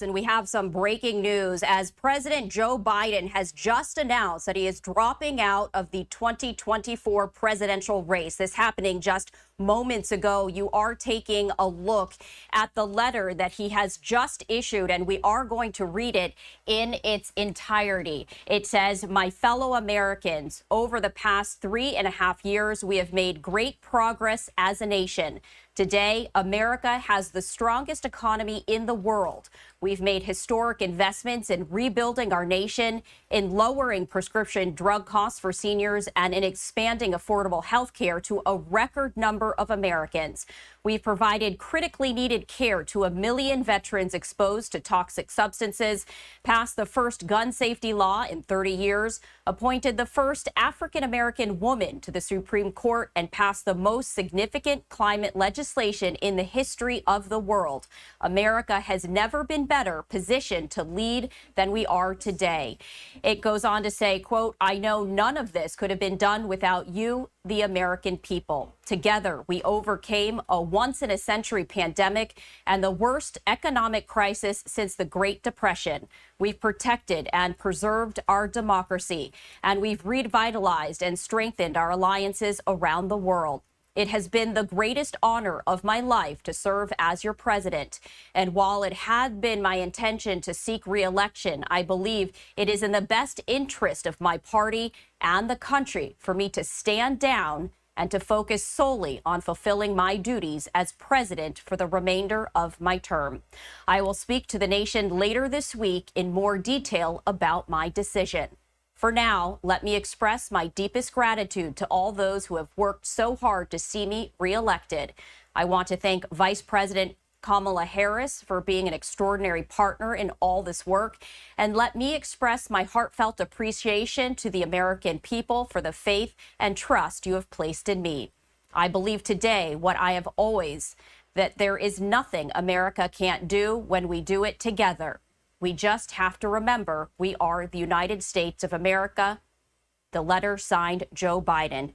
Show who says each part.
Speaker 1: And we have some breaking news as President Joe Biden has just announced that he is dropping out of the 2024 presidential race. This happening just moments ago. You are taking a look at the letter that he has just issued, and we are going to read it in its entirety. It says, "My fellow Americans, over the past 3.5 years, we have made great progress as a nation. Today, America has the strongest economy in the world. We've made historic investments in rebuilding our nation, in lowering prescription drug costs for seniors, and in expanding affordable health care to a record number of Americans. We've provided critically needed care to 1 million veterans exposed to toxic substances, passed the first gun safety law in 30 years, appointed the first African-American woman to the Supreme Court, and passed the most significant climate legislation in the history of the world. America has never been better positioned to lead than we are today." It goes on to say, quote, "I know none of this could have been done without you, the American people. Together, we overcame a once-in-a-century pandemic and the worst economic crisis since the Great Depression. We've protected and preserved our democracy, and we've revitalized and strengthened our alliances around the world. It has been the greatest honor of my life to serve as your president. And while it had been my intention to seek re-election, I believe it is in the best interest of my party and the country for me to stand down and to focus solely on fulfilling my duties as president for the remainder of my term. I will speak to the nation later this week in more detail about my decision. For now, let me express my deepest gratitude to all those who have worked so hard to see me reelected. I want to thank Vice President Kamala Harris for being an extraordinary partner in all this work. And let me express my heartfelt appreciation to the American people for the faith and trust you have placed in me. I believe today what I have always, that there is nothing America can't do when we do it together. We just have to remember we are the United States of America." The letter signed Joe Biden.